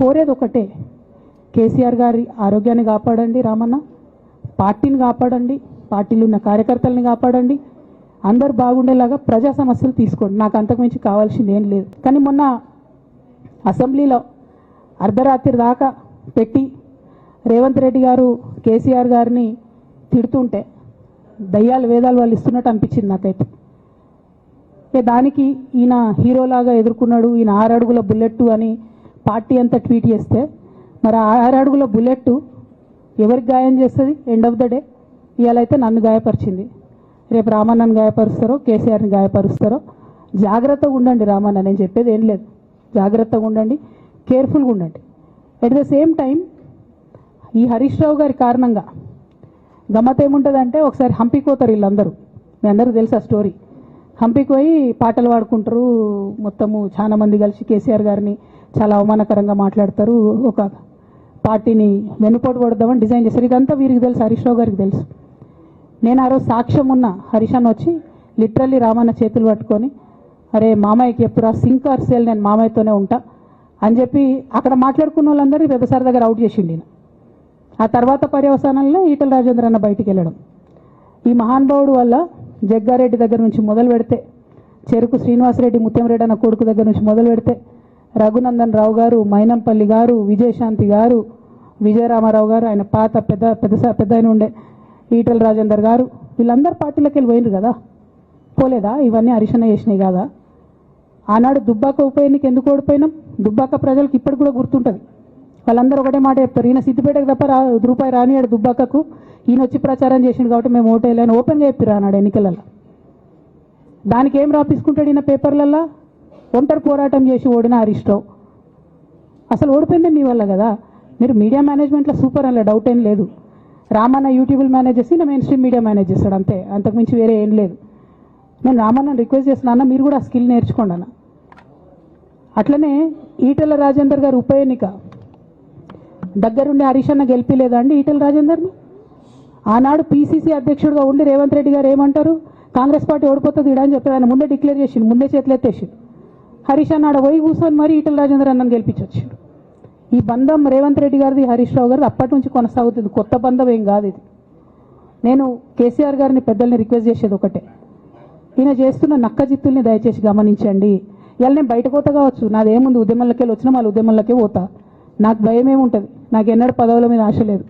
కోరేది ఒకటే, కేసీఆర్ గారి ఆరోగ్యాన్ని కాపాడండి రామన్న, పార్టీని కాపాడండి, పార్టీలో ఉన్న కార్యకర్తల్ని కాపాడండి, అందరు బాగుండేలాగా ప్రజా సమస్యలు తీసుకోండి. నాకు అంతకుమించి కావాల్సింది ఏం లేదు. కానీ మొన్న అసెంబ్లీలో అర్ధరాత్రి దాకా పెట్టి రేవంత్ రెడ్డి గారు కేసీఆర్ గారిని తిడుతుంటే దయ్యాలు వేదాలు వాళ్ళు ఇస్తున్నట్టు అనిపించింది నాకైతే. దానికి ఈయన హీరోలాగా ఎదుర్కొన్నాడు, ఈయన 6 అడుగుల బుల్లెట్ అని పార్టీ అంతా ట్వీట్ చేస్తే, మరి 6 అడుగుల బుల్లెట్ ఎవరికి గాయం చేస్తుంది? ఎండ్ ఆఫ్ ద డే ఇవాళ అయితే నన్ను గాయపరిచింది, రేపు రామన్నను గాయపరుస్తారో కేసీఆర్ని గాయపరుస్తారో. జాగ్రత్తగా ఉండండి రామన్న, నేను చెప్పేది ఏం లేదు, జాగ్రత్తగా ఉండండి, కేర్ఫుల్గా ఉండండి. ఎట్ ద సేమ్ టైం ఈ హరీష్ రావు గారి కారణంగా గమ్మత్ ఏముంటుందంటే, ఒకసారి హంపీకి పోతారు వీళ్ళందరూ, మీ అందరికీ తెలుసు ఆ స్టోరీ. హంపీకి పోయి పాటలు పాడుకుంటారు, మొత్తము చాలా మంది కలిసి కేసీఆర్ గారిని చాలా అవమానకరంగా మాట్లాడతారు, ఒక పార్టీని వెనుపోటు పడదామని డిజైన్ చేస్తారు. ఇదంతా వీరికి తెలుసు, హరీష్ రావు గారికి తెలుసు. నేను ఆ రోజు సాక్ష్యం ఉన్న హరీష్ అన్న వచ్చి లిటరల్లీ రామన్న చేతులు పట్టుకొని, అరే మామయ్యకి ఎప్పుడు సింక్ ఆర్ సేల్, నేను మామయ్యతోనే ఉంటా అని చెప్పి అక్కడ మాట్లాడుకున్న వాళ్ళందరినీ పెద్దసారి దగ్గర అవుట్ చేసిండి. ఆ తర్వాత పర్యవసానంలో ఈటల రాజేందర్ అన్న బయటికి వెళ్ళడం. ఈ మహానుభావుడు వల్ల జగ్గారెడ్డి దగ్గర నుంచి మొదలు పెడితే, చెరుకు శ్రీనివాసరెడ్డి ముత్యంరెడ్డి అన్న కొడుకు దగ్గర నుంచి మొదలు పెడితే, రఘునందన్ రావు గారు, మైనంపల్లి గారు, విజయశాంతి గారు, విజయరామారావు గారు, ఆయన పాత పెద్ద ఆయన ఉండే ఈటల రాజేందర్ గారు, వీళ్ళందరూ పార్టీలోకి వెళ్ళి పోయినారు కదా, పోలేదా? ఇవన్నీ హరీష్ అన్న చేసినాయి కాదా? ఆనాడు దుబ్బాక ఉప ఎన్నిక ఎందుకు ఓడిపోయినాం? దుబ్బాక ప్రజలకు ఇప్పటికి కూడా గుర్తుంటుంది. వాళ్ళందరూ ఒకటే మాట చెప్తారు, ఈయన సిద్దిపేటకు తప్ప రూపాయి రానియాడు దుబ్బాకకు, ఈయన వచ్చి ప్రచారం చేసిండు కాబట్టి మేము ఓటేయాలని ఓపెన్గా చెప్పారు ఆనాడు ఎన్నికలలో. దానికి ఏం రాపించుకుంటాడు ఈయన పేపర్లల్లో? ఒంటరి పోరాటం చేసి ఓడిన హరీష్ రావు. అసలు ఓడిపోయింది మీ వల్ల కదా. మీరు మీడియా మేనేజ్మెంట్లో సూపర్, అలా డౌట్ ఏం లేదు. రామన్న యూట్యూబ్లు మేనేజ్ చేసి నా మెయిన్ స్ట్రీమ్ మీడియా మేనేజ్ చేస్తాడు, అంతే, అంతకుమించి వేరే ఏం లేదు. నేను రామన్నని రిక్వెస్ట్ చేస్తున్నా, మీరు కూడా ఆ స్కిల్ నేర్చుకోండి అన్న. అట్లనే ఈటల రాజేందర్ గారు ఉప ఎన్నిక దగ్గరుండి హరీష్ అన్న గెలిపిలేదా అండి ఈటల రాజేందర్ని? ఆనాడు పీసీసీ అధ్యక్షుడిగా ఉండి రేవంత్ రెడ్డి గారు ఏమంటారు, కాంగ్రెస్ పార్టీ ఓడిపోతుంది ఇడా అని చెప్పి ఆయన ముందే డిక్లేర్ చేసిండు, ముందే చేతులు ఎత్తేసిండు. హరీష్ అన్న ఆడ పోయి కూర్చొని మరి ఈటల రాజేందర్ అన్నని గెలిపించొచ్చిండు. ఈ బంధం రేవంత్ రెడ్డి గారిది హరీష్ రావు గారిది అప్పటి నుంచి కొనసాగుతుంది, కొత్త బంధం ఏం కాదు ఇది. నేను కేసీఆర్ గారిని పెద్దల్ని రిక్వెస్ట్ చేసేది ఒకటే, ఈయన చేస్తున్న నక్కజిత్తుల్ని దయచేసి గమనించండి. ఇవాళ నేను బయట పోతా కావచ్చు, నాదేముంది, ఉద్యమంలోకి వెళ్ళి వచ్చినా మళ్ళీ ఉద్యమంలోకే పోతా, నాకు భయం ఏముంటుంది, నాకు ఎన్నడూ పదవుల మీద ఆశ లేదు.